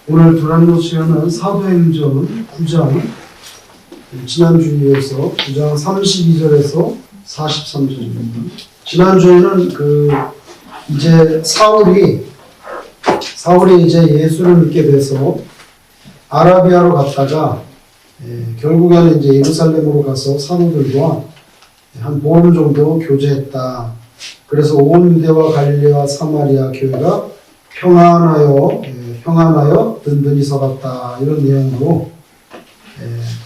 오늘 도란노 수련은 사도행전 9장, 지난주에서 9장 32절에서 43절입니다. 지난주에는 이제 사울이 이제 예수를 믿게 돼서 아라비아로 갔다가 결국에는 이제 예루살렘으로 가서 사도들과 한 보름 정도 교제했다. 그래서 온 유대와 갈릴레와 사마리아 교회가 평안하여 든든히 서갔다. 이런 내용으로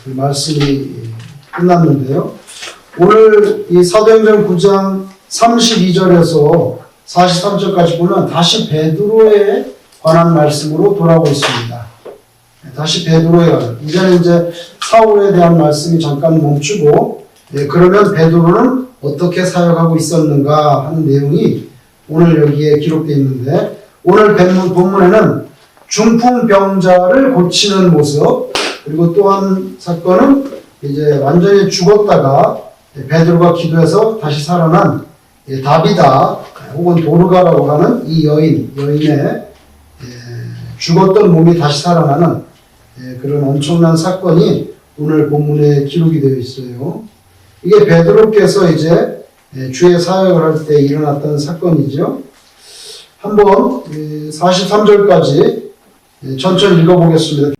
그 말씀이 끝났는데요. 오늘 이 사도행전 9장 32절에서 43절까지 보면 다시 베드로에 관한 말씀으로 돌아오고 있습니다. 다시 베드로에 관한. 이제는 이제 사울에 대한 말씀이 잠깐 멈추고, 그러면 베드로는 어떻게 사역하고 있었는가 하는 내용이 오늘 여기에 기록되어 있는데, 오늘 본문에는 중풍병자를 고치는 모습, 그리고 또 한 사건은 이제 완전히 죽었다가 베드로가 기도해서 다시 살아난 다비다 혹은 도르가라고 하는 이 여인의 죽었던 몸이 다시 살아나는 그런 엄청난 사건이 오늘 본문에 기록이 되어 있어요. 이게 베드로께서 이제 주의 사역을 할 때 일어났던 사건이죠. 한번 43절까지 천천히 읽어보겠습니다.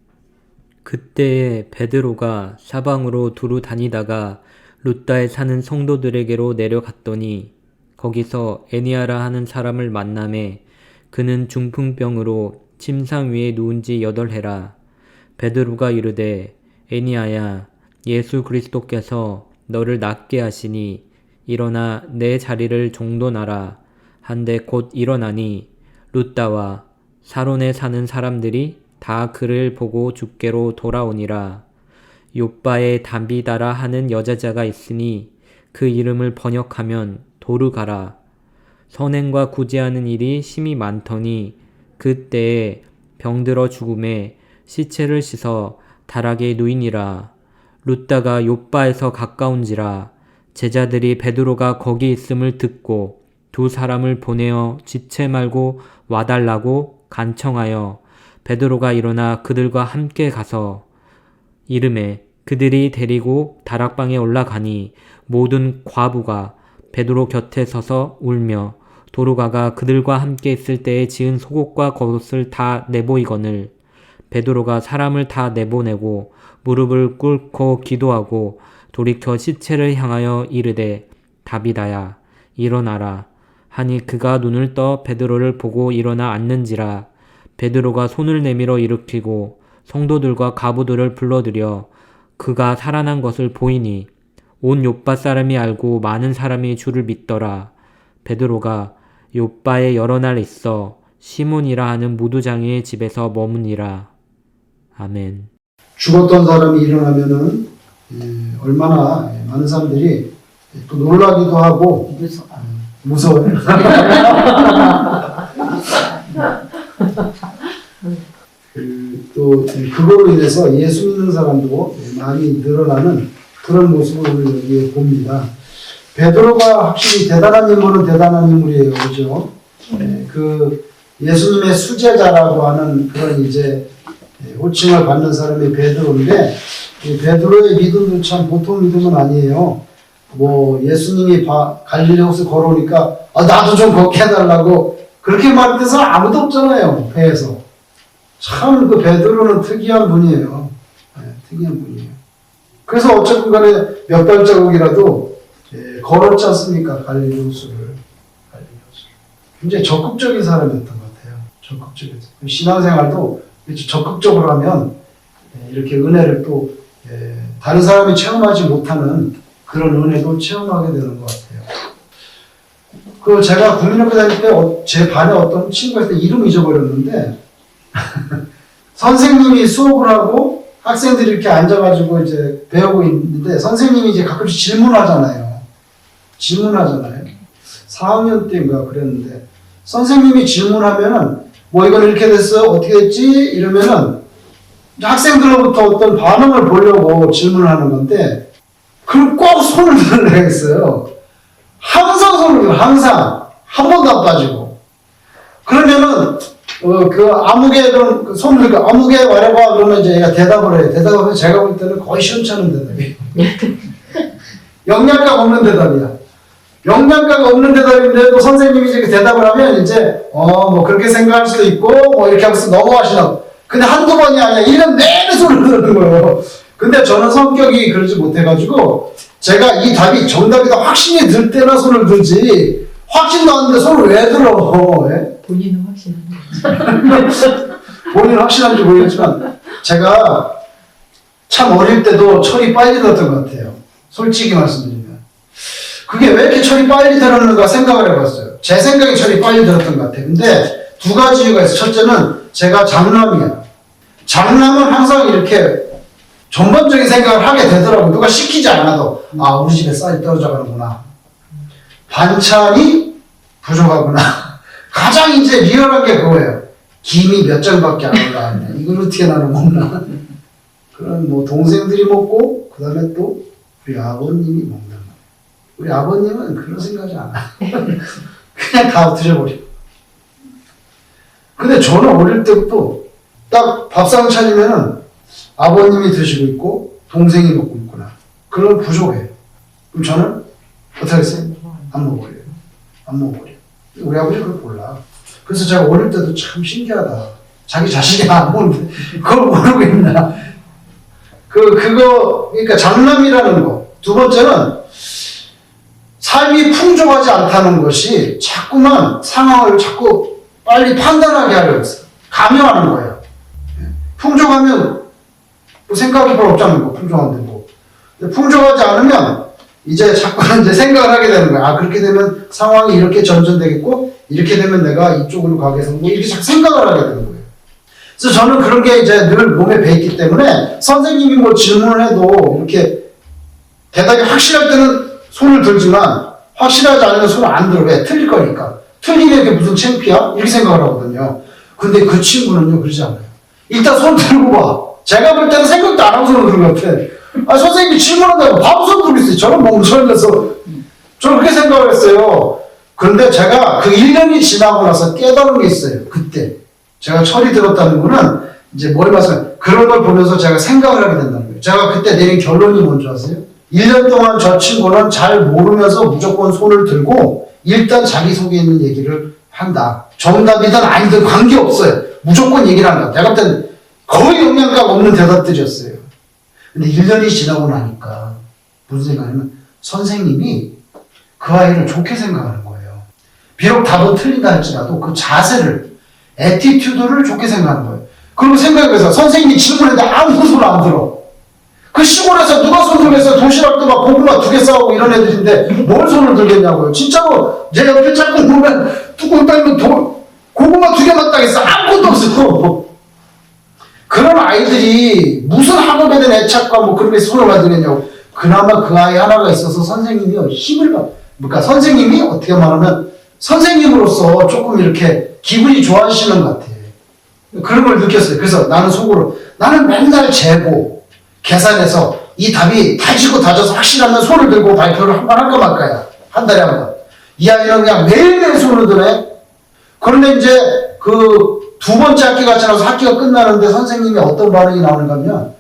그때에 베드로가 사방으로 두루 다니다가 룻다에 사는 성도들에게로 내려갔더니 거기서 에니아라 하는 사람을 만나매 그는 중풍병으로 침상 위에 누운 지 8해라. 베드로가 이르되 에니아야, 예수 그리스도께서 너를 낫게 하시니 일어나 내 자리를 종도하라 한데 곧 일어나니 룻다와 사론에 사는 사람들이 다 그를 보고 주께로 돌아오니라. 욥바에 다비다라 하는 여자자가 있으니 그 이름을 번역하면 도르가라. 선행과 구제하는 일이 심히 많더니 그때에 병들어 죽음에 시체를 씻어 다락에 누이니라. 룻다가 욥바에서 가까운지라. 제자들이 베드로가 거기 있음을 듣고 두 사람을 보내어 지체 말고 와달라고 간청하여 베드로가 일어나 그들과 함께 가서 이름에 그들이 데리고 다락방에 올라가니 모든 과부가 베드로 곁에 서서 울며 도르가가 그들과 함께 있을 때에 지은 속옷과 겉옷을 다 내보이거늘 베드로가 사람을 다 내보내고 무릎을 꿇고 기도하고 돌이켜 시체를 향하여 이르되 다비다야 일어나라 하니 그가 눈을 떠 베드로를 보고 일어나 앉는지라. 베드로가 손을 내밀어 일으키고 성도들과 가부들을 불러들여 그가 살아난 것을 보이니 온 욥바 사람이 알고 많은 사람이 주를 믿더라. 베드로가 욥바에 여러 날 있어 시몬이라 하는 무두장이의 집에서 머무니라. 아멘. 죽었던 사람이 일어나면은 얼마나 많은 사람들이 또 놀라기도 하고 무서워요. 또 그걸로 인해서 예수 믿는 사람도 많이 늘어나는 그런 모습을 오늘 여기에 봅니다. 베드로가 확실히 대단한 인물은 대단한 인물이에요. 그죠? 그 예수님의 수제자라고 하는 그런 이제 호칭을 받는 사람이 베드로인데, 베드로의 믿음도 참 보통 믿음은 아니에요. 뭐 예수님이 갈릴리 호수 걸어오니까 나도 좀 걷게 해달라고 그렇게 말할 사람 아무도 없잖아요. 배에서. 참 그 베드로는 특이한 분이에요. 특이한 분이에요. 그래서 어쨌든 간에 몇 발자국이라도 걸었지 않습니까? 갈릴리 호수를. 굉장히 적극적인 사람이었던 것 같아요. 적극적인. 신앙생활도 적극적으로 하면 이렇게 은혜를 또 다른 사람이 체험하지 못하는 그런 은혜도 체험하게 되는 것 같아요. 제가 국민학교 다닐 때 제 반에 어떤 친구가 있을 때 이름 잊어버렸는데 선생님이 수업을 하고 학생들이 이렇게 앉아가지고 이제 배우고 있는데 선생님이 이제 가끔씩 질문하잖아요. 4학년 때인가 그랬는데 선생님이 질문하면은 뭐 이건 이렇게 됐어? 어떻게 됐지? 이러면은 학생들로부터 어떤 반응을 보려고 질문하는 건데 그럼 꼭 손을 들으려 했어요. 항상 손을 들어, 항상. 한 번도 안 빠지고. 그러면은 그 아무개 그런 손을 들고 아무개 말해봐 그러면 이제 얘가 대답을 해요. 대답을 제가 볼 때는 거의 시원찮은 대답이에요. 영양가가 없는 대답이야. 영양가가 없는 대답인데도 선생님이 이제 그 대답을 하면 이제 뭐 그렇게 생각할 수도 있고 뭐 이렇게 하면서 넘어가시나. 근데 한두 번이 아니라 1년 내내 손을 드는 거예요. 근데 저는 성격이 그러지 못해가지고 제가 이 답이 정답이다 확신이 들 때나 손을 들지 확신 나왔는데 손을 왜 들어? 예? 본인은 확신하는 거죠. 본인은 확신한지 모르겠지만 제가 참 어릴 때도 철이 빨리 들었던 것 같아요. 솔직히 말씀드리면. 그게 왜 이렇게 철이 빨리 들었는가 생각을 해봤어요. 제 생각에 철이 빨리 들었던 것 같아요. 근데 두 가지 이유가 있어요. 첫째는 제가 장남이에요. 장남은 항상 이렇게 전반적인 생각을 하게 되더라고요. 누가 시키지 않아도 아 우리 집에 쌀이 떨어져 가는구나. 반찬이 부족하구나. 가장 이제 리얼한 게 그거예요. 김이 몇 장밖에 안 올라왔네. 이걸 어떻게 나는 먹나. 그런 뭐 동생들이 먹고 그 다음에 또 우리 아버님이 먹는 거예요. 우리 아버님은 그런 생각이 안 해요. 그냥 다 드셔버려. 근데 저는 어릴 때부터 딱 밥상 차리면은 아버님이 드시고 있고 동생이 먹고 있구나. 그럼 부족해. 그럼 저는 어떻게 했어요? 안 먹어버려요. 안 먹어버려요. 우리 아버지 그걸 몰라. 그래서 제가 어릴 때도 참 신기하다. 자기 자식이 안 먹는데 그걸 모르고 있나. 그러니까 장남이라는 거. 두 번째는 삶이 풍족하지 않다는 것이 자꾸만 상황을 자꾸 빨리 판단하게 하려고 했어요. 감형하는 거예요. 풍족하면 뭐 생각이 별로 없잖아요. 뭐 풍족한데 뭐. 풍족하지 않으면 이제 자꾸 이제 생각을 하게 되는 거야. 아, 그렇게 되면 상황이 이렇게 전전되겠고, 이렇게 되면 내가 이쪽으로 가겠어. 뭐 이렇게 자꾸 생각을 하게 되는 거예요. 그래서 저는 그런 게 이제 늘 몸에 배있기 때문에 선생님이 뭐 질문을 해도 이렇게 대답이 확실할 때는 손을 들지만 확실하지 않으면 손을 안 들어. 왜? 틀릴 거니까. 틀리면 이게 무슨 창피야? 이렇게 생각을 하거든요. 근데 그 친구는요, 그러지 않아요. 일단 손 들고 봐. 제가 볼 때는 생각도 안 하고 손을 들은 것 같아. 아, 선생님이 질문한다고 바로 손 들고 있어요. 저는 멍청해서. 저는 그렇게 생각을 했어요. 그런데 제가 그 1년이 지나고 나서 깨달은 게 있어요. 그때. 제가 철이 들었다는 거는 이제 뭘 말씀, 그런 걸 보면서 제가 생각을 하게 된다는 거예요. 제가 그때 내린 결론이 뭔지 아세요? 1년 동안 저 친구는 잘 모르면서 무조건 손을 들고 일단 자기 속에 있는 얘기를 한다. 정답이든 아니든 관계없어요. 무조건 얘기를 한다. 내가 그때는 거의 영양가가 없는 대답들이었어요. 근데 1년이 지나고 나니까 무슨 생각이냐면 선생님이 그 아이를 좋게 생각하는 거예요. 비록 답은 틀린다 할지라도 그 자세를, 애티튜드를 좋게 생각하는 거예요. 그리고 생각해서 선생님이 질문했는데 아무도 손을 안 들어. 그 시골에서 누가 손 들겠어요? 도시락도 막 고구마 2개 싸오고 이런 애들인데 뭘 손을 들겠냐고요. 진짜로 제 옆에 자꾸 보면 뚜껑 따면 고구마 2개만 따겠어. 아무것도 없어. 그런 아이들이 무슨 학업에 대한 애착과 뭐 그런 게 손을 만들겠냐고. 그나마 그 아이 하나가 있어서 선생님이 힘을 받, 그러니까 선생님이 어떻게 말하면 선생님으로서 조금 이렇게 기분이 좋아지시는 것 같아요. 그런 걸 느꼈어요. 그래서 나는 속으로, 나는 맨날 재고, 계산해서 이 답이 다지고 다져서 확실하면 손을 들고 발표를 한 번 할까 말까야. 한 달에 한 번. 이 아이는 그냥 매일매일 손을 드네. 그런데 이제 그 두 번째 학기가 지나서 학기가 끝나는데 선생님이 어떤 반응이 나오는가 하면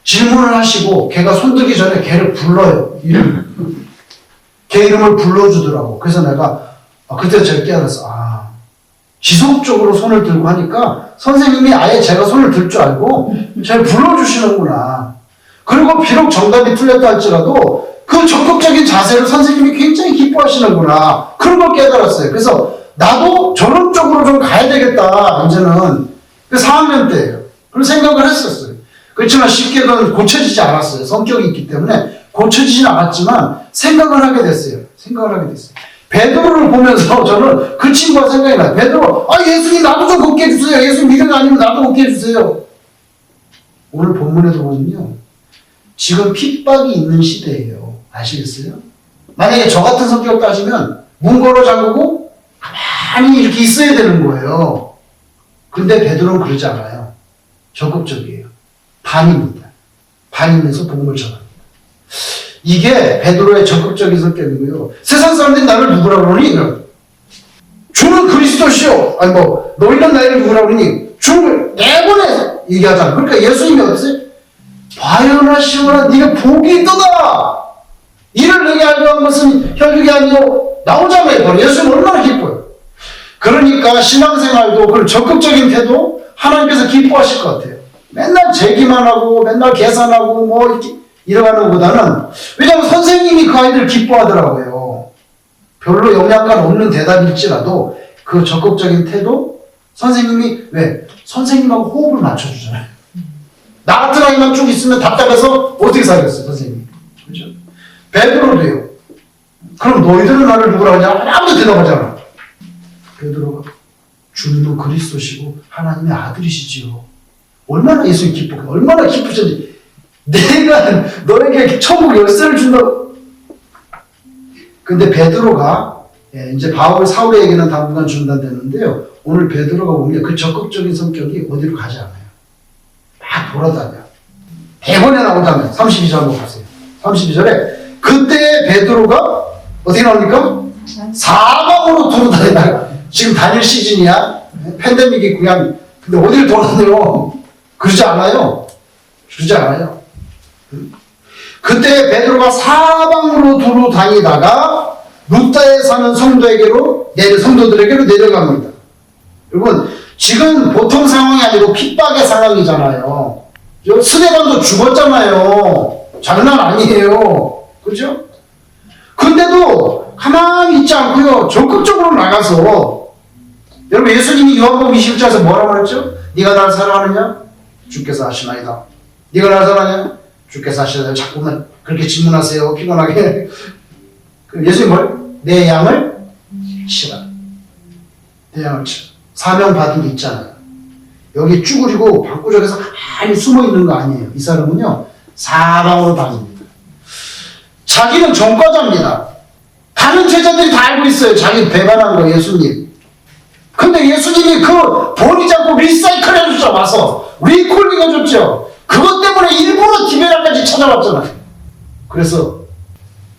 질문을 하시고 걔가 손들기 전에 걔를 불러요. 걔 이름을 불러주더라고. 그래서 내가 그때 제가 깨달았어. 아, 지속적으로 손을 들고 하니까 선생님이 아예 제가 손을 들 줄 알고 쟤를 불러주시는구나. 그리고 비록 정답이 틀렸다 할지라도 그 적극적인 자세를 선생님이 굉장히 기뻐하시는구나. 그런 걸 깨달았어요. 그래서 나도 저런 쪽으로 좀 가야 되겠다. 이제는 그 4학년 때예요. 그런 생각을 했었어요. 그렇지만 쉽게 그건 고쳐지지 않았어요. 성격이 있기 때문에 고쳐지진 않았지만 생각을 하게 됐어요. 베드로를 보면서 저는 그 친구가 생각이 나요. 베드로, 아, 예수님 나도 좀 걷게 해주세요. 예수 믿음 아니면 나도 걷게 해주세요. 오늘 본문에도 보면요. 지금 핍박이 있는 시대예요. 아시겠어요? 만약에 저 같은 성격 따지면 문 걸어 잠그고 가만히 이렇게 있어야 되는 거예요. 근데 베드로는 그러지 않아요. 적극적이에요. 반입니다. 반이면서 복음을 전합니다. 이게 베드로의 적극적인 성격이고요. 세상 사람들이 나를 누구라고 그러니? 주는 그리스도시요. 아니 뭐 너희는 나를 누구라 그러니 주를 내보내 얘기하잖아. 그러니까 예수님이 어떠세요? 바요나시오라 네가 복이 있도다. 이를 너게 알고 한 것은 혈육이 아니요 나오자마자 바로 예수님 얼마나 기뻐요. 그러니까 신앙생활도 그런 적극적인 태도 하나님께서 기뻐하실 것 같아요. 맨날 제기만 하고 맨날 계산하고 뭐 이렇게 이러가는 것보다는 왜냐하면 선생님이 그 아이들 기뻐하더라고요. 별로 영양가 없는 대답일지라도 그 적극적인 태도 선생님이 왜? 선생님하고 호흡을 맞춰주잖아요. 나 같은 아이만 쭉 있으면 답답해서 어떻게 살겠어요 선생님. 그렇죠? 베드로도요. 그럼 너희들은 나를 누구라 하냐? 아무도 대답하잖아. 베드로가 주님은 그리스도시고 하나님의 아들이시지요. 얼마나 예수님 기쁘고 얼마나 기쁘셨는지 내가 너에게 천국 열쇠를 준다고. 근데 베드로가 이제 바울 사울에게는 당분간 중단되는데요. 오늘 베드로가 보면 그 적극적인 성격이 어디로 가지 않아요. 막 돌아다녀. 대본에 나오자면 32절 한번 보세요. 32절에 그때 베드로가 어떻게 나옵니까? 사방으로 돌아다니다가 지금 다닐 시즌이야. 팬데믹이 그냥 근데 어디를 돌아다녀? 그러지 않아요. 그러지 않아요. 그때 베드로가 사방으로 두루 다니다가 루다에 사는 성도들에게로 내려갑니다. 여러분 지금 보통 상황이 아니고 핍박의 상황이잖아요. 스데반도 죽었잖아요. 장난 아니에요. 그죠? 근데도 가만히 있지 않고요. 적극적으로 나가서 여러분 예수님이 요한복음 21장에서 뭐라고 그랬죠? 네가 나를 사랑하느냐? 주께서 하시나이다. 네가 나를 사랑하냐? 주께서 하시나이다. 자꾸만 그렇게 질문하세요. 피곤하게. 예수님 뭘? 내 양을 치라. 내 양을 치라. 사명 받은 게 있잖아요. 여기 쭈그리고 방구석에서 가만히 숨어 있는 거 아니에요. 이 사람은요 사방으로 다닙니다. 자기는 전과자입니다. 다른 제자들이 다 알고 있어요. 자기 배반한 거 예수님. 근데 예수님이 그 버리지 않고 리사이클 해줬죠. 와서 리콜링 해줬죠. 그것 때문에 일부러 디베라까지 찾아왔잖아요. 그래서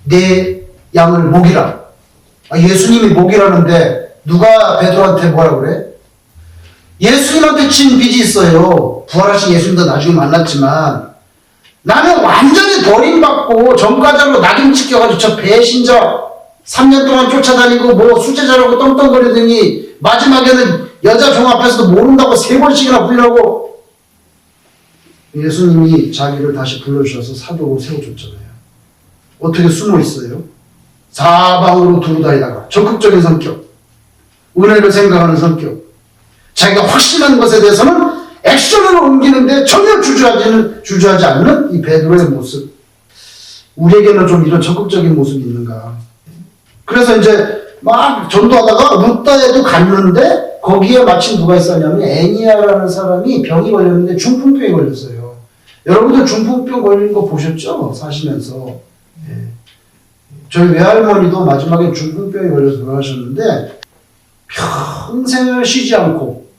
내 양을 먹이라. 예수님이 먹이라는데 누가 베드로한테 뭐라 그래? 예수님한테 진 빚이 있어요. 부활하신 예수님도 나중에 만났지만 나는 완전히 버림받고 전과자로 낙인 찍혀가지고 저 배신자 3년 동안 쫓아다니고 뭐 수제자라고 떵떵거리더니 마지막에는 여자 종 앞에서도 모른다고 3번씩이나 불려고 예수님이 자기를 다시 불러주셔서 사도로 세워줬잖아요. 어떻게 숨어 있어요? 사방으로 두루다니다가 적극적인 성격, 은혜를 생각하는 성격, 자기가 확신한 것에 대해서는 액션으로 옮기는데 전혀 주저하지 않는 이 베드로의 모습. 우리에게는 좀 이런 적극적인 모습이 있는가. 그래서 이제 막 전도하다가 루다에도 갔는데 거기에 마침 누가 있었냐면 애니아라는 사람이 병이 걸렸는데 중풍병이 걸렸어요. 여러분들 중풍병 걸린 거 보셨죠? 사시면서. 예. 저희 외할머니도 마지막에 중풍병이 걸려서 돌아가셨는데 평생을 쉬지 않고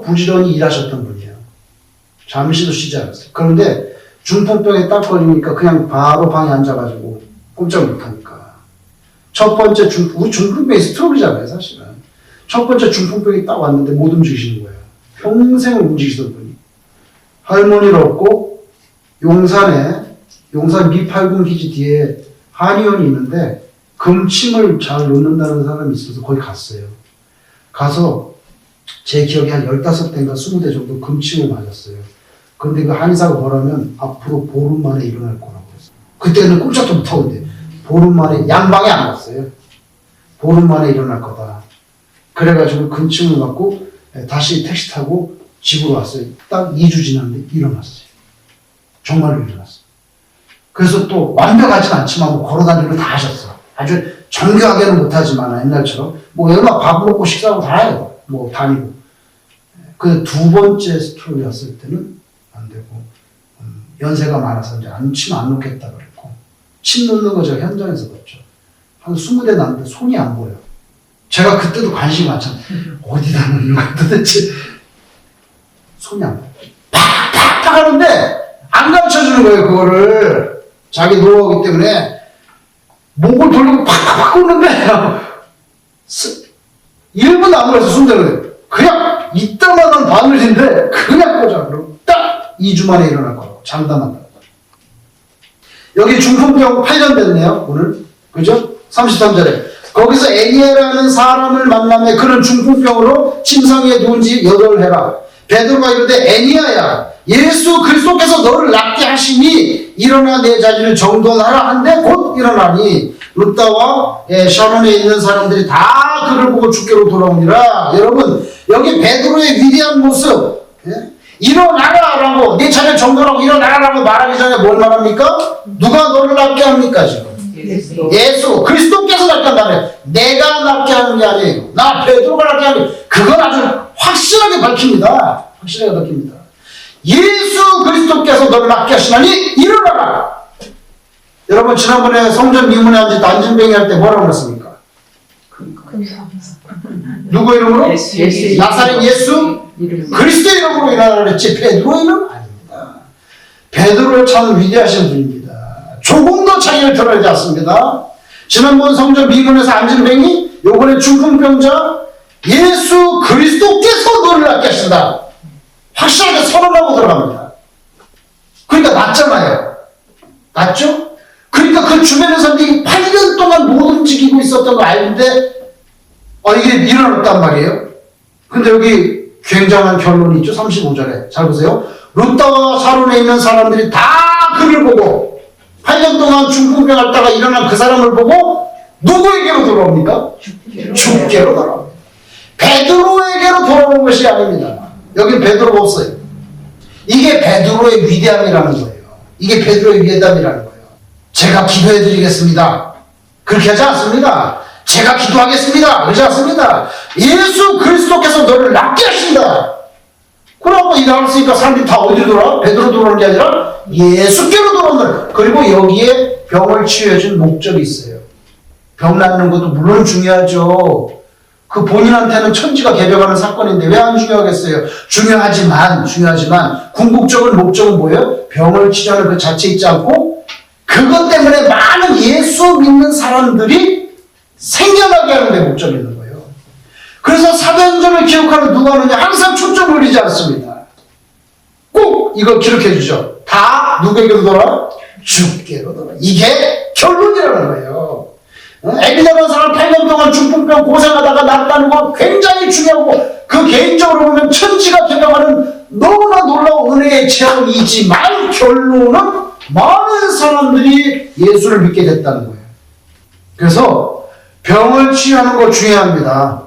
부지런히 일하셨던 분이에요. 잠시도 쉬지 않았어요. 그런데 중풍병에 딱 걸리니까 그냥 바로 방에 앉아가지고 꼼짝 못하니까 첫 번째 중풍병이 스트로크잖아요. 사실은 첫 번째 중풍병이 딱 왔는데 못 움직이시는 거예요. 평생을 움직이시던 분이 할머니를 얻고 용산 미팔군 기지 뒤에 한의원이 있는데 금침을 잘 놓는다는 사람이 있어서 거기 갔어요. 가서 제 기억에 한 15대인가 20대 정도 금침을 맞았어요. 근데 그 한의사가 뭐라면 앞으로 보름 만에 일어날 거라고 했어요. 그때는 꼼짝도 못하고 있는데 보름 만에 양방에 안 갔어요. 보름 만에 일어날 거다. 그래가지고 금침을 맞고 다시 택시 타고 집으로 왔어요. 딱 2주 지났는데 일어났어요. 정말로 일어났어요. 그래서 또 완벽하진 않지만 뭐 걸어다니는 거 다 하셨어. 아주 정교하게는 못하지만 옛날처럼 뭐 얼마 밥 먹고 식사하고 다 해요. 뭐 다니고. 그 두 번째 스트로크였을 때는 안 되고 연세가 많아서 이제 침 안 놓겠다 그랬고 침 놓는 거 제가 현장에서 봤죠. 한 20대 났는데 손이 안 보여. 제가 그때도 관심이 많잖아요. 어디다 놓는 거야 도대체. 손이 안 보여. 팍팍팍 하는데 안 가르쳐주는 거예요. 그거를. 자기 노하우기 때문에 목을 돌리고 팍팍팍 꽂는데 1분 나무에서 순대를 그냥 이따만한 바늘인데 그냥 꽂아. 그럼 딱 2주 만에 일어날 거라고. 장담한다. 여기 중풍병 8년 됐네요. 오늘. 그죠? 33절에. 거기서 애니아라는 사람을 만나며 그는 중풍병으로 침상에 누운 지 8해라. 베드로가 이르되 애니아야 예수 그리스도께서 너를 낫게 하시니 일어나 내 자신을 정돈하라 한데 곧 일어나니 루다와 샤론에 있는 사람들이 다 그를 보고 주께로 돌아오니라. 여러분 여기 베드로의 위대한 모습, 일어나라 라고, 내 차례 정돈하고 일어나라 라고 말하기 전에 뭘 말합니까? 누가 너를 낫게 합니까 지금? 예수 그리스도께서 낫게 한다며. 내가 낫게 하는 게 아니에요. 나 베드로가 낫게 하는 게, 그건 아주 확실하게 밝힙니다. 확실하게 밝힙니다. 예수 그리스도께서 너를 낫게 하시나니 일어나라. 여러분 지난번에 성전 미문에 앉은 안진뱅이 할 때 뭐라고 그랬습니까? 누구 이름으로? 나사렛 예수 그리스도 이름으로 일어나라 그랬지 베드로 이름 아닙니다. 베드로 참 위대하신 분입니다. 조금 더 차이를 드러내지 않습니다. 지난번 성전 미문에서 안진뱅이, 요번에 중풍병자, 예수 그리스도께서 너를 낫게 하신다. 확실하게 선언하고 들어갑니다. 그러니까 낫잖아요. 낫죠? 그러니까 그 주변의 사람들이 8년 동안 못 움직이고 있었던 거 알는데 이게 일어났단 말이에요. 근데 여기 굉장한 결론이 있죠. 35절에 잘 보세요. 루다와 샤론에 있는 사람들이 다 그를 보고 8년 동안 중풍병 앓다가 일어난 그 사람을 보고 누구에게로 돌아옵니까? 주께로 돌아옵니다. 베드로에게로 돌아오는 것이 아닙니다. 여기 베드로가 없어요. 이게 베드로의 위대함이라는 거예요. 이게 베드로의 위대함이라는 거예요. 제가 기도해 드리겠습니다. 그렇게 하지 않습니다. 제가 기도하겠습니다. 그러지 않습니다. 예수 그리스도께서 너를 낫게 하신다. 그러고 일어났으니까 사람들이 다 어디로 돌아? 베드로 돌아오는 게 아니라 예수께로 돌아온다. 그리고 여기에 병을 치유해준 목적이 있어요. 병 낫는 것도 물론 중요하죠. 그 본인한테는 천지가 개벽하는 사건인데 왜 안 중요하겠어요? 중요하지만 궁극적인 목적은 뭐예요? 병을 치료하는 그 자체 있지 않고 그것 때문에 많은 예수 믿는 사람들이 생겨나게 하는 데 목적이 있는 거예요. 그래서 사도행전을 기록하는 누가 하느냐? 항상 초점을 그리지 않습니다. 꼭 이거 기록해 주죠. 다 누구에게로 돌아? 주께로 돌아. 이게 결론이라는 거예요. 에비다라는 사람 8년 동안 중풍병 고생하다가 낫다는 건 굉장히 중요하고 그 개인적으로 보면 천지가 개벽하는 너무나 놀라운 은혜의 체험이지만 결론은 많은 사람들이 예수를 믿게 됐다는 거예요. 그래서 병을 치유하는 거 중요합니다.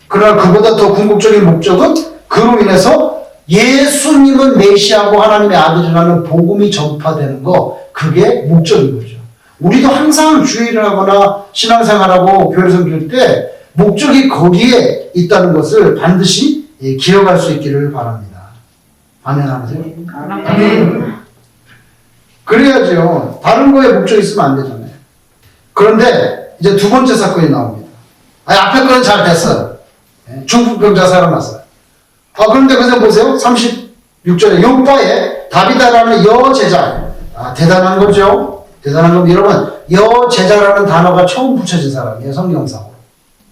그러나 그보다 더 궁극적인 목적은 그로 인해서 예수님은 메시아고 하나님의 아들이라는 복음이 전파되는 거, 그게 목적인 거죠. 우리도 항상 주의를 하거나 신앙생활하고 교회 섬길 때 목적이 거기에 있다는 것을 반드시 기억할 수 있기를 바랍니다. 아멘 하세요? 아멘. 그래야죠. 다른 거에 목적이 있으면 안 되잖아요. 그런데 이제 두 번째 사건이 나옵니다. 앞에 거는 잘 됐어요. 중풍병자 살아났어요. 그런데 그냥 보세요. 36절에 요바에 다비다라는 여제자. 대단한 거죠. 대단한 건 여러분, 여제자라는 단어가 처음 붙여진 사람이에요. 성경상으로.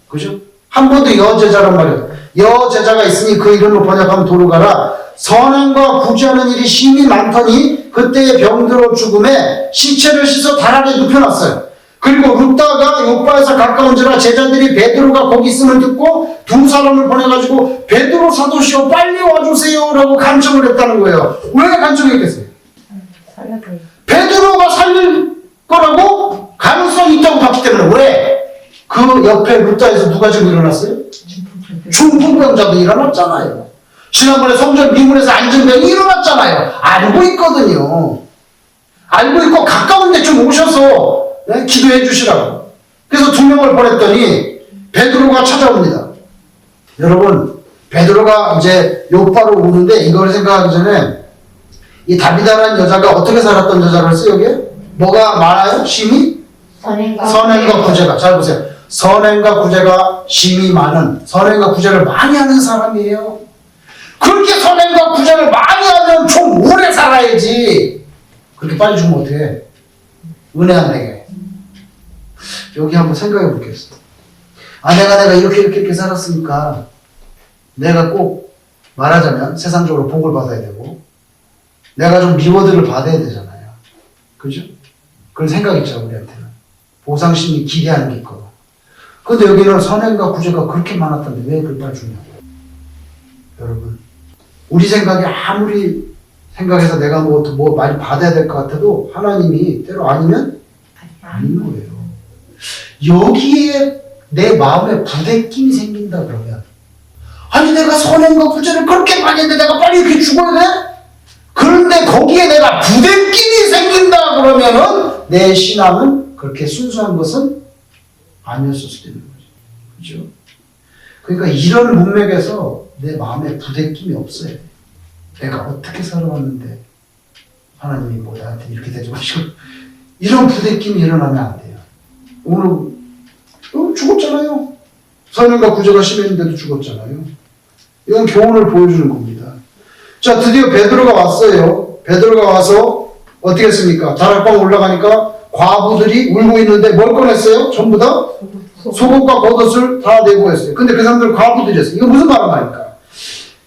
그죠? 한 번도 여제자란 말이에요. 여제자가 있으니 그 이름을 번역하면 도루가라. 선행과 구제하는 일이 심히 많더니 그때의 병들어 죽음에 시체를 씻어 다락에 눕혀놨어요. 그리고 루다가 요바에서 가까운지라 제자들이 베드로가 거기 있음을 듣고 두 사람을 보내가지고 베드로 사도시오 빨리 와주세요 라고 간청을 했다는 거예요. 왜 간청했겠어요? 베드로가 살릴 거라고 가능성이 있다고 봤기 때문에. 왜? 그 옆에 루다에서 누가 지금 일어났어요? 중풍병자도 일어났잖아요. 지난번에 성전 미문에서 안진병이 일어났잖아요. 알고 있거든요. 알고 있고 가까운데 좀 오셔서 기도해 주시라고. 그래서 두 명을 보냈더니 베드로가 찾아옵니다. 여러분, 베드로가 이제 요바로 오는데 이걸 생각하기 전에 이 다비다라는 여자가 어떻게 살았던 여자를 했어요? 여기에? 뭐가 많아요? 심히? 선행과 구제가. 잘 보세요. 선행과 구제가 심히 많은, 선행과 구제를 많이 하는 사람이에요. 그렇게 선행과 구제를 많이 하면 좀 오래 살아야지. 그렇게 빨리 죽으면 어떡해? 은혜 안 되게. 여기 한번 생각해 보겠습니다. 내가 이렇게 살았으니까 내가 꼭 말하자면 세상적으로 복을 받아야 되고 내가 좀 리워드를 받아야 되잖아요. 그죠? 그런 생각이 있죠, 우리한테는. 보상심이 기대하는 게 있고. 근데 여기는 선행과 구제가 그렇게 많았던데 왜 그걸 빨주냐고. 여러분, 우리 생각이 아무리 생각해서 내가 뭐 많이 받아야 될 것 같아도 하나님이 때로 아니면 아닌 거예요. 여기에 내 마음에 부대낌이 생긴다 그러면 아니 내가 선행과 구제를 그렇게 많이 했는데 내가 빨리 이렇게 죽어야 돼? 그런데 거기에 내가 부대낌이 생긴다 그러면은 내 신앙은 그렇게 순수한 것은 아니었을 수도 있는 거죠. 그죠? 그러니까 이런 문맥에서 내 마음에 부대낌이 없어야 돼. 내가 어떻게 살아왔는데 하나님이 뭐 나한테 이렇게 되지 마시고 이런 부대낌이 일어나면 안 돼요. 오늘 죽었잖아요. 선행과 구제가 심했는데도 죽었잖아요. 이건 교훈을 보여주는 겁니다. 자, 드디어 베드로가 왔어요. 베드로가 와서 어떻게 했습니까? 다락방 올라가니까 과부들이 울고 있는데 뭘 꺼냈어요? 전부 다 속옷과 겉옷을 다 내고 했어요. 근데 그 사람들 과부들이었어요. 이거 무슨 말입니까?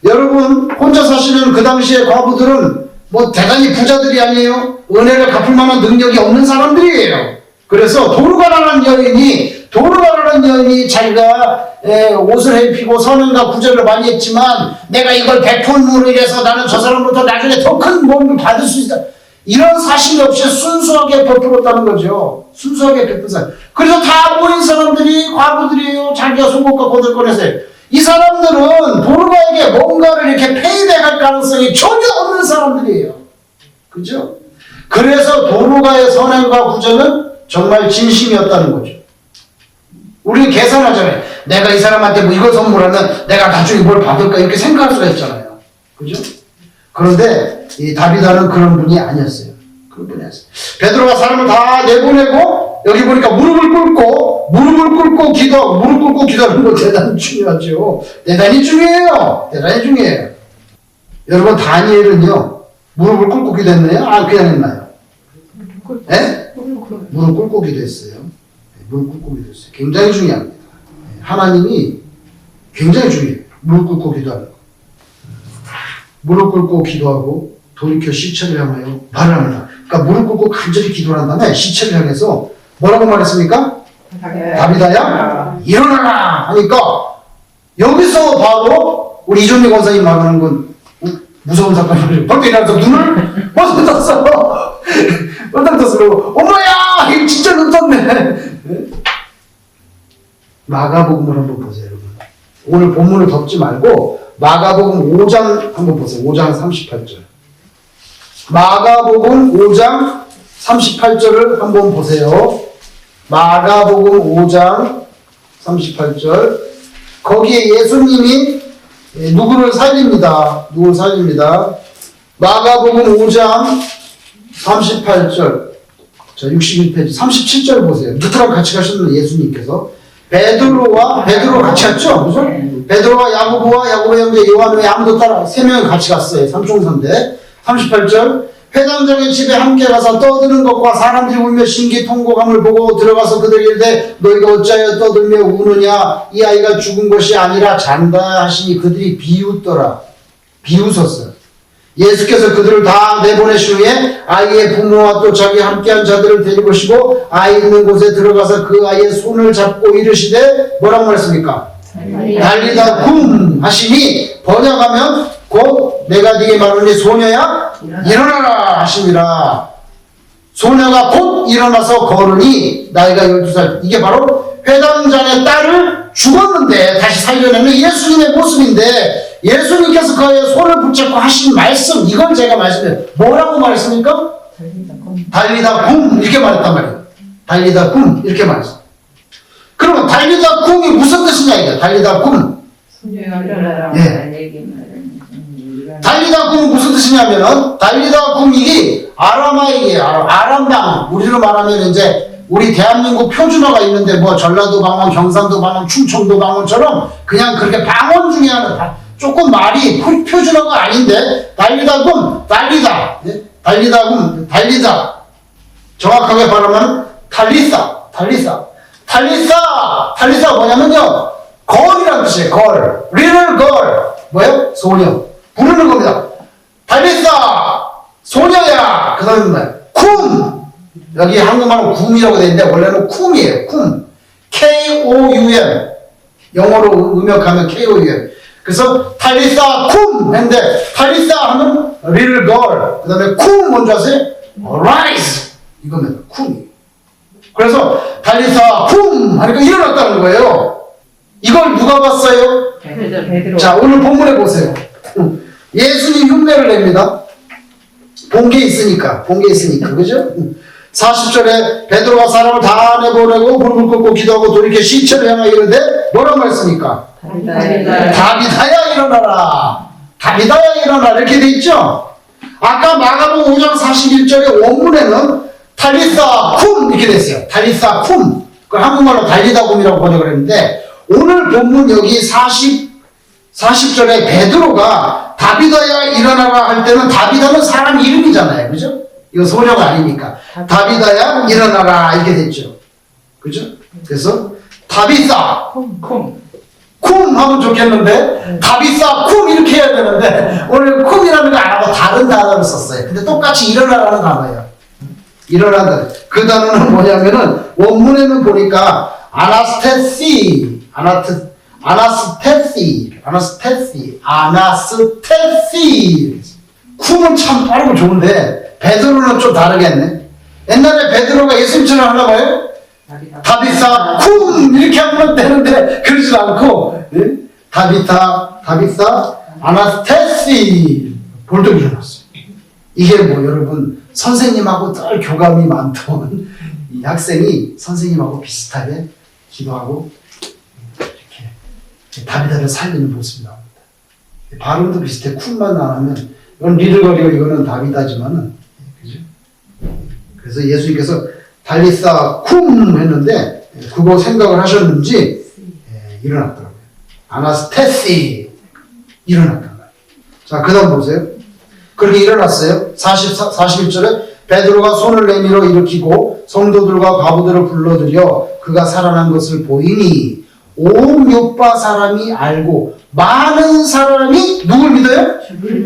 여러분 혼자 사시는 그 당시에 과부들은 뭐 대단히 부자들이 아니에요. 은혜를 갚을 만한 능력이 없는 사람들이에요. 그래서 도르가라는 여인이 자기가 옷을 입히고 선행과 구제를 많이 했지만 내가 이걸 베푼으로 인해서 나는 저 사람부터 나중에 더 큰 몸을 받을 수 있다. 이런 사실 없이 순수하게 베풀었다는 거죠. 순수하게 베푼 사람. 그래서 다 모인 사람들이 과부들이에요. 자기가 속옷과 겉을 꺼냈어요. 이 사람들은 도르가에게 뭔가를 이렇게 페이백할 가능성이 전혀 없는 사람들이에요. 그죠? 그래서 도르가의 선행과 구제는 정말 진심이었다는 거죠. 우리는 계산하잖아요. 내가 이 사람한테 뭐 이걸 선물하면 내가 나중에 뭘 받을까 이렇게 생각할 수가 있잖아요. 그죠? 그런데 이 다비다는 그런 분이 아니었어요. 그런 분이 아니었어요. 베드로가 사람을 다 내보내고 여기 보니까 무릎을 꿇고 기도하고 무릎 꿇고 기도하는 거 대단히 중요하죠. 대단히 중요해요. 여러분 다니엘은요 무릎을 꿇고 기도했나요? 그냥 했나요? 네? 무릎 꿇고 기도했어요. 무릎 꿇고 기도했어요. 굉장히 중요합니다. 하나님이 굉장히 중요해요. 무릎 꿇고 기도하는 거. 무릎 꿇고 기도하고 돌이켜 시체를 향하여 말을 합니다. 그러니까 무릎 꿇고 간절히 기도를 한 다음에 시체를 향해서 뭐라고 말했습니까? 다비다야 일어나라 하니까 여기서 바로 우리 이종미 권사님 말하는 건 무서운 사건이에요. 밖에 일어나서 눈을 벌써 떴어. 엄마야 이거 진짜 눈 떴네. 마가복음을 한번 보세요 여러분. 오늘 본문을 덮지 말고 마가복음 5장 한번 보세요. 5장 38절. 마가복음 5장 38절을 한번 보세요. 마가복음 5장 38절. 거기에 예수님이 누구를 살립니다. 마가복음 5장 38절. 자, 61페이지 37절 보세요. 누구랑 같이 가셨는데 예수님께서 베드로가 같이 갔죠? 그죠? 베드로와 야고보와 야고보의 형제 요한 외에 아무도 따라 3명이 같이 갔어요. 삼총사인데 38절. 회당장의 집에 함께 가서 떠드는 것과 사람들이 울며 신기통곡함을 보고 들어가서 그들에게 이르되 너희가 어찌하여 떠들며 우느냐 이 아이가 죽은 것이 아니라 잔다 하시니 그들이 비웃었어요. 예수께서 그들을 다 내보내신 후에 아이의 부모와 또 자기 함께한 자들을 데리고 오시고 아이 있는 곳에 들어가서 그 아이의 손을 잡고 이르시되 뭐라고 말했습니까? 달리다 굼 하시니 번역하면 곧 내가 네게 말하니 소녀야 일어나라 하시니라. 소녀가 곧 일어나서 걸으니 나이가 12살. 이게 바로 회당장의 딸을 죽었는데 다시 살려내는 예수님의 모습인데 예수님께서 그의 손을 붙잡고 하신 말씀 이걸 제가 말씀드려요. 뭐라고 말했습니까? 달리다 굼 이렇게 말했단 말이에요. 달리다 굼 이렇게 말했어요. 그러면 달리다 굼이 무슨 뜻이냐 이게 달리다 굼. 달리다 굼은 무슨 뜻이냐면은 달리다 굼 이게 아람아이예요. 아람방 우리로 말하면 이제 우리 대한민국 표준어가 있는데 뭐 전라도 방언, 경상도 방언, 충청도 방언처럼 그냥 그렇게 방언 중에 하나 조금 말이 표준어가 아닌데 달리다 굼 달리다 정확하게 발음하면 달리사 탈리사 뭐냐면요. 걸이라는 뜻이에요. 걸. little girl. 뭐예요? 소녀. 부르는 겁니다. 탈리사 소녀야. 그 다음에 뭐야? 쿰. 여기 한국말로 굼이라고 되어 있는데 원래는 쿰이에요. 쿰. K-O-U-M. 영어로 음역하면 K-O-U-M. 그래서 탈리사 쿰 했는데 탈리사 하면 little girl. 그 다음에 쿰 뭔지 아세요? rise. 이겁니다. 쿰. 그래서 탈리사 쿰 하니까 일어났다는 거예요. 이걸 누가 봤어요? 베드로. 자, 오늘 본문에 보세요. 예수님 흉내를 냅니다. 본 게 있으니까. 그죠? 40절에 베드로가 사람을 다 내보내고 무릎을 꿇고 기도하고 돌이켜 시체를 향하여 이르되 뭐라고 말씀입니까? 다비다야 일어나라. 다비다야 일어나라. 이렇게 돼 있죠? 아까 마가복음 5장 41절의 원문에는 탈리사 쿰 이렇게 됐어요. 탈리사 쿰. 그 한국말로 달리다 쿰이라고 번역을 했는데 오늘 본문 여기 40절에 베드로가 다비다야 일어나라 할 때는 다비다는 사람 이름이잖아요. 그죠? 이거 소녀가 아니니까. 다비다야 일어나라 이렇게 됐죠. 그죠? 그래서 다비사 쿰 하면 좋겠는데 다비사 쿰 이렇게 해야 되는데 오늘 쿰이라는 거 안 하고 다른 단어를 썼어요. 근데 똑같이 일어나라는 단어예요. 일어난다. 그 단어는 뭐냐면은 원문에는 보니까 아나스테시 쿰은 참 빠르고 좋은데 베드로는 좀 다르겠네. 옛날에 베드로가 예수님처럼 하나 봐요? 다비사 쿰 이렇게 하면 되는데 그러지 않고 다비사 아나스테시 볼떡 일어났어요. 이게 뭐 여러분 선생님하고 늘 교감이 많던 이 학생이 선생님하고 비슷하게 기도하고 이렇게 다비다를 살리는 모습이 나옵니다. 발음도 비슷해. 쿰만 나오면 이건 리들거리고 이거는 다비다지만은 그죠? 그래서 예수님께서 달리사 쿰 했는데 그거 생각을 하셨는지 일어났더라고요. 아나스테시 일어났단 말이에요. 자, 그 다음 보세요. 그렇게 일어났어요. 41절에 베드로가 손을 내밀어 일으키고 성도들과 과부들을 불러들여 그가 살아난 것을 보이니 온 요파 사람이 알고 많은 사람이 누굴 믿어요?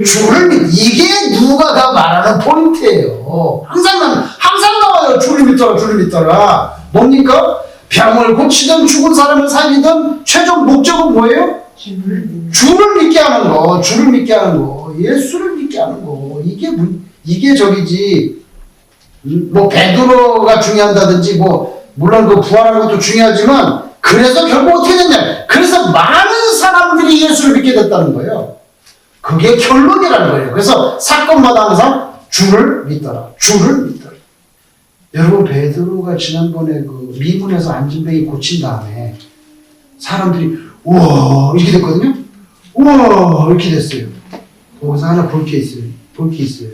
주를 믿어. 이게 누가가 말하는 포인트예요. 항상 나와요. 주를 믿더라. 뭡니까? 병을 고치든 죽은 사람을 살리든 최종 목적은 뭐예요? 주를 믿게 하는 거. 예수를 믿게 하는 거. 이게 저기지. 뭐 베드로가 중요한다든지 물론 그 부활하는 것도 중요하지만 그래서 결국 어떻게 됐냐? 그래서 많은 사람들이 예수를 믿게 됐다는 거예요. 그게 결론이라는 거예요. 그래서 사건마다 항상 주를 믿더라. 여러분 베드로가 지난번에 그 미문에서 안진뱅이 고친 다음에 사람들이 우와 이렇게 됐거든요. 우와 이렇게 됐어요. 거기서 하나 볼 게 있어요.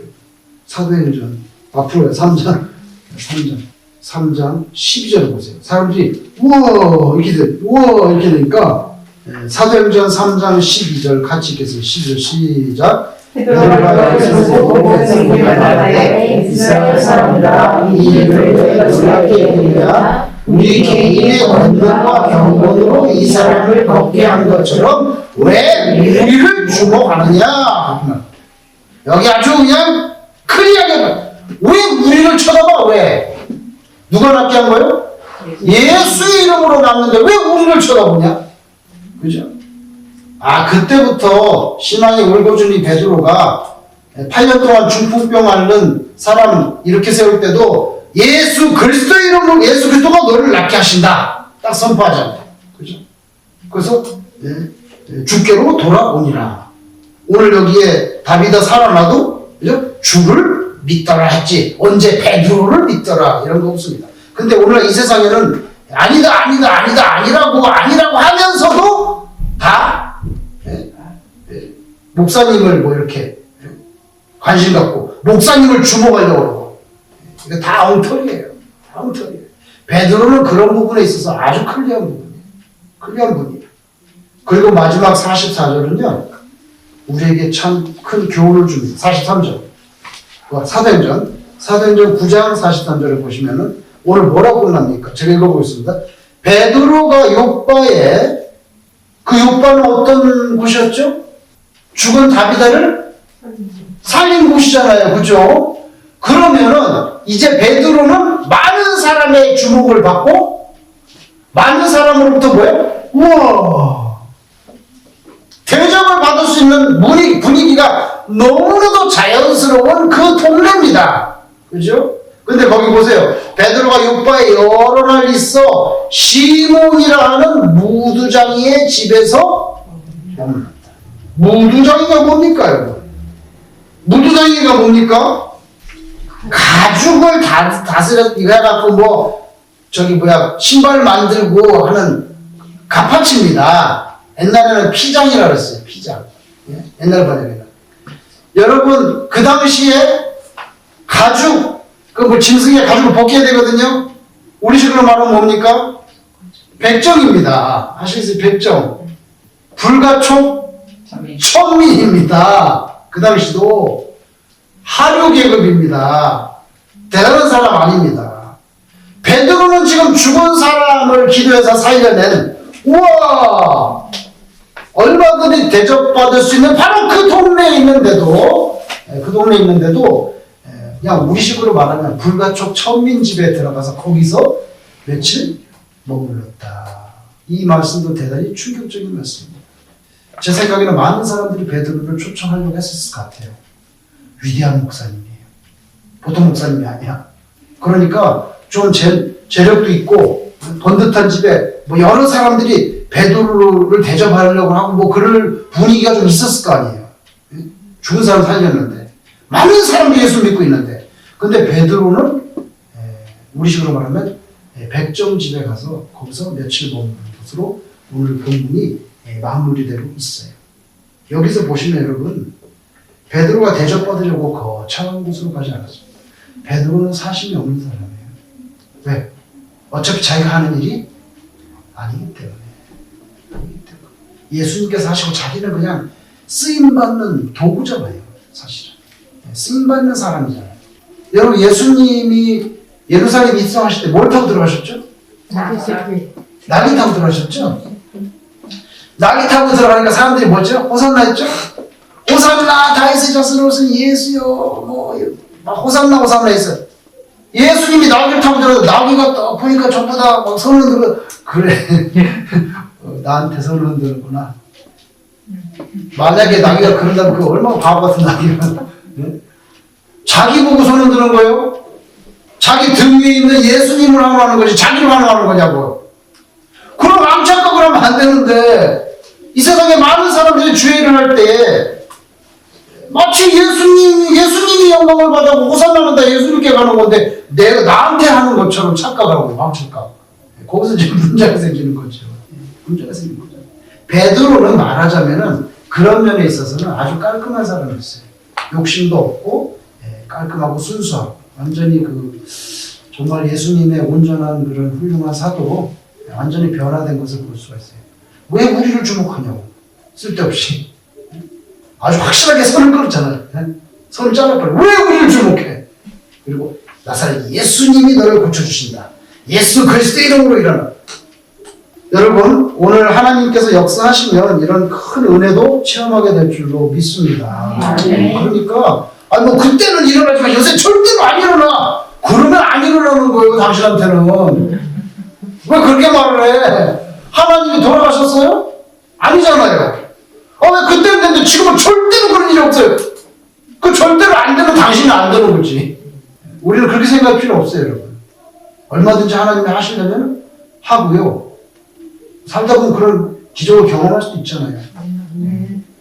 사도행전 앞으로요. 3장 12절을 보세요. 사람들이 우와 이렇게 되니까 사도행전 3장 12절 같이 읽겠습니다. 12절 시작. 이스라엘 사람들아 이 일을 놀랍게 여기라. 우리 개인의 언변과 경건으로 이 사람을 걷게 한 것처럼 왜 우리를 주목하느냐? 여기 아주 그냥 클리어하게 왜 우리를 쳐다봐? 왜? 누가 낫게 한 거예요? 예수의 이름으로 낳는데 왜 우리를 쳐다보냐? 그죠? 그때부터 신앙이 울고준 이 베드로가 8년 동안 중풍병 앓는 사람 이렇게 세울 때도 예수 그리스도의 이름으로 예수 그리스도가 너를 낫게 하신다. 딱 선포하잖아요. 그죠? 그래서 주께로 돌아오니라. 오늘 여기에 다비다 살아나도 그죠? 주를 믿더라 했지. 언제 베드로를 믿더라 이런 거 없습니다. 근데 오늘 이 세상에는 아니라고 하면서도 다 목사님을 이렇게 관심 갖고 목사님을 주목하려고 그러고 이거 다 엉터리예요. 베드로는 그런 부분에 있어서 아주 클리어한 분이에요. 그리고 마지막 44절은요 우리에게 참 큰 교훈을 줍니다. 43절 사도행전 9장 43절을 보시면은 오늘 뭐라고 끝납니까? 제가 읽어보겠습니다. 베드로가 요바에, 그 요바는 어떤 곳이었죠? 죽은 다비다를 살린 곳이잖아요. 그죠? 그러면은 이제 베드로는 많은 사람의 주목을 받고 많은 사람으로부터 뭐예요? 우와! 대접을 받을 수 있는 분위기가 너무나도 자연스러운 그 동네입니다. 그죠? 근데 거기 보세요. 베드로가 요바에 여러 날 있어 시몬이라 하는 무두장이의 집에서 머물렀다. 무두장이가 뭡니까, 여러분? 무두장이가 뭡니까? 가죽을 다스려 해갖고 신발 만들고 하는 가파치입니다. 옛날에는 피장이라 그랬어요. 피장. 예? 옛날 번역에는. 여러분, 그 당시에 가죽, 짐승의 가죽을 벗겨야 되거든요. 우리식으로 말하면 뭡니까? 백정입니다. 아시겠어요? 백정. 불가촉 천민입니다. 그 당시도 하류 계급입니다. 대단한 사람 아닙니다. 베드로는 지금 죽은 사람을 기도해서 살려낸, 우와! 얼마든지 대접받을 수 있는 바로 그 동네에 있는데도, 그냥 우리식으로 말하면 불가촉 천민집에 들어가서 거기서 며칠 머물렀다. 이 말씀도 대단히 충격적인 말씀입니다. 제 생각에는 많은 사람들이 베드로를 초청하려고 했을 것 같아요. 위대한 목사님이에요. 보통 목사님이 아니야. 그러니까 좀 재력도 있고 번듯한 집에 여러 사람들이 베드로를 대접하려고 하고 그럴 분위기가 좀 있었을 거 아니에요. 죽은 사람 살렸는데 많은 사람들이 예수 믿고 있는데, 근데 베드로는 우리식으로 말하면 백정집에 가서 거기서 며칠 머무는 것으로 오늘 본문이 마무리되고 있어요. 여기서 보시면 여러분, 베드로가 대접받으려고 거창한 곳으로 가지 않았습니다. 베드로는 사심이 없는 사람이에요. 왜? 어차피 자기가 하는 일이 아니기 때문에. 예수님께서 하시고 자기는 그냥 쓰임받는 도구잖아요. 사실은. 쓰임받는 사람이잖아요. 여러분, 예수님이 예루살렘 입성하실 때 뭘 타고 들어가셨죠? 낙이 타고 들어가셨죠? 낙이 타고 들어가니까 사람들이 뭐죠? 호산나 했죠? 호산나 다윗의 자손을 오신 예수요. 호산나 했어요. 예수님이 낙을 타고 들어가서 낙이가 딱 보니까 전부 다 손을 흔들고, 그래. 나한테 손을 흔드는구나. 만약에 낙이가 그런다면 그 얼마나 바보 같은 낙이야. 네? 자기 보고 손 흔드는 거예요? 자기 등 위에 있는 예수님을 환호하는 거지 자기를 환호하는 거냐고. 그럼 암착각을 하면 안 되는데, 이 세상에 많은 사람들이 주의를 할 때 마치 예수님이 영광을 받아고 호산나는다 예수님께 가는 건데 내가 나한테 하는 것처럼 착각하고 암착각. 거기서 지금 문제가 생기는 거죠. 문제가 생기는 거죠. 베드로는 말하자면은 그런 면에 있어서는 아주 깔끔한 사람이었어요. 욕심도 없고 깔끔하고 순수하고 완전히 정말 예수님의 온전한 그런 훌륭한 사도로 완전히 변화된 것을 볼 수가 있어요. 왜 우리를 주목하냐고. 쓸데없이. 아주 확실하게 선을 그었잖아요. 선을 잘라버려. 왜 우리를 주목해? 그리고 나사렛 예수님이 너를 고쳐주신다. 예수 그리스도 이름으로 일어나. 여러분, 오늘 하나님께서 역사하시면 이런 큰 은혜도 체험하게 될 줄로 믿습니다. 그러니까 그때는 일어나지만 요새 절대로 안 일어나. 그러면 안 일어나는 거예요, 당신한테는. 왜 그렇게 말을 해? 하나님이 돌아가셨어요? 아니잖아요. 왜 그때는 됐는데 지금은 절대로 그런 일이 없어요. 그 절대로 안 되면 당신이 안 되는 거지. 우리는 그렇게 생각할 필요 없어요, 여러분. 얼마든지 하나님이 하시려면 하고요. 살다 보면 그런 기적을 경험할 수도 있잖아요.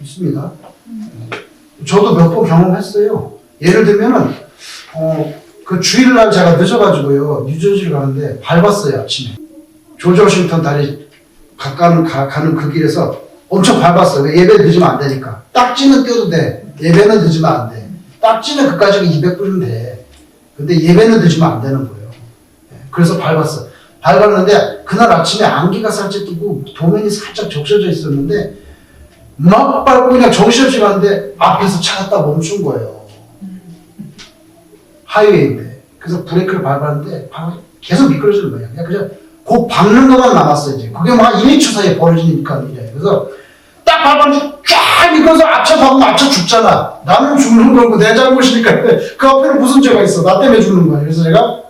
있습니다. 저도 몇 번 경험했어요. 예를 들면은, 그 주일날 제가 늦어가지고요. 뉴저지를 가는데 밟았어요, 아침에. 조지 워싱턴 다리 가는 그 길에서 엄청 밟았어요. 예배 늦으면 안 되니까. 딱지는 떼도 돼. 예배는 늦으면 안 돼. 딱지는 그까지가 200불이면 돼. 근데 예배는 늦으면 안 되는 거예요. 그래서 밟았어. 밟았는데 그날 아침에 안개가 살짝 끼고 도면이 살짝 적셔져 있었는데 막 밟고 그냥 정신없이 가는데 앞에서 차가 딱 멈춘 거예요. 하이웨이인데. 그래서 브레이크를 밟았는데 계속 미끄러지는 거예요. 그냥 곧 박는 것만 남았어요. 이제 그게 막 1, 2초 사이에 벌어지니까 이래. 그래서 딱 밟았는데 쫙 미끄러서 앞차 박으면 앞차 죽잖아. 나는 죽는 거고 내 잘못이니까 그 앞에는 무슨 죄가 있어. 나 때문에 죽는 거야. 그래서 제가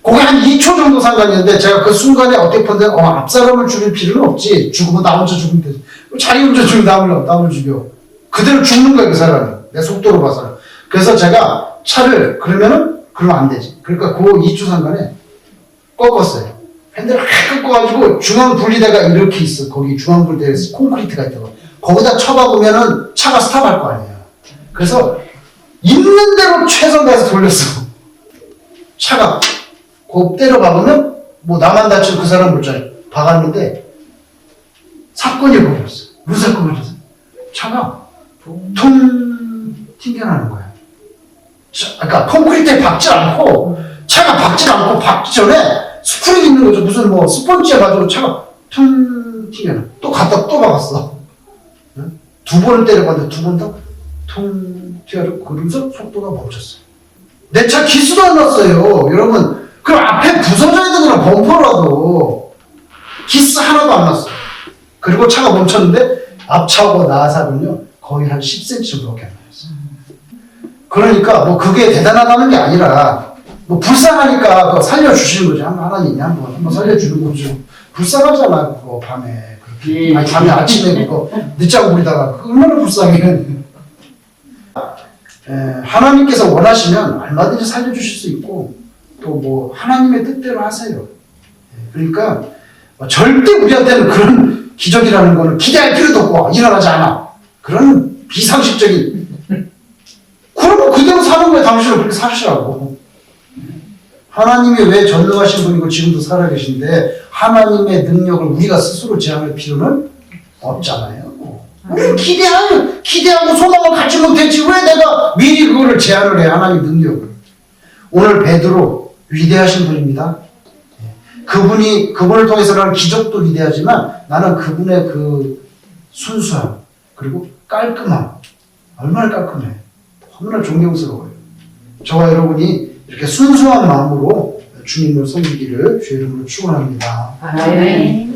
그게 한 2초 정도 상관이었는데 제가 그 순간에 어떻게 펀데 앞사람을 죽일 필요는 없지. 죽으면 나 혼자 죽으면 되지. 자기 혼자 죽이면 남을 죽여. 그대로 죽는 거야 그 사람이. 내 속도로 봐서는. 그래서 제가 차를 그러면 안 되지. 그러니까 그 2초 상관에 꺾었어요. 핸들을 확 꺾어가지고 중앙 분리대가 이렇게 있어. 거기 중앙 분리대에서 콘크리트가 있다고. 거기다 쳐박으면은 차가 스탑할 거 아니야. 그래서 있는 대로 최선 다해서 돌렸어. 차가 곧 때려 박으면 뭐 나만 다치고 그 사람 물자에 박았는데 사건이 벌어졌어. 무슨 사건이 벌어졌어? 차가 퉁 튕겨나는 거야. 그러니까 콘크리트에 박지 않고 차가 박지 않고 박기 전에 스프링이 있는 거죠. 무슨 뭐 스펀지에 가지고 차가 퉁 튕겨나. 또 갔다 또 박았어. 응? 두 번을 때려봤는데 두 번 더 퉁 튀어나고 그러면서 속도가 멈췄어. 내 차 기수도 안 났어요. 여러분 그럼 앞에 부서져야 되잖아. 범퍼라도 기스 하나도 안 났어. 그리고 차가 멈췄는데 앞차하고 나사는요 거의 한 10cm 정도밖에 안 나왔어. 그러니까 뭐 그게 대단하다는 게 아니라 뭐 불쌍하니까 그거 살려주시는 거죠. 하나님이 한번 살려주는 거죠. 불쌍하잖아 그거 밤에 그렇게. 아니 밤에 아침에 그거 늦자고 부리다가 얼마나 불쌍해. 하나님께서 원하시면 얼마든지 살려주실 수 있고 또 뭐 하나님의 뜻대로 하세요. 그러니까 절대 우리한테는 그런 기적이라는 거는 기대할 필요도 없고 일어나지 않아. 그런 비상식적인 그러면 그대로 사는 거예요. 당신은 그렇게 사시라고. 하나님이 왜 전능하신 분이고 지금도 살아계신데 하나님의 능력을 우리가 스스로 제한할 필요는 없잖아요. 우리는 기대하고 소망을 갖지 못했지 왜 내가 미리 그거를 제한을 해. 하나님 능력을. 오늘 베드로 위대하신 분입니다. 그분을 통해서는 기적도 위대하지만 나는 그분의 그 순수함 그리고 깔끔함 얼마나 깔끔해. 너무나 존경스러워요. 저와 여러분이 이렇게 순수한 마음으로 주님을 섬기기를 주의 이름으로 축원합니다. 아멘.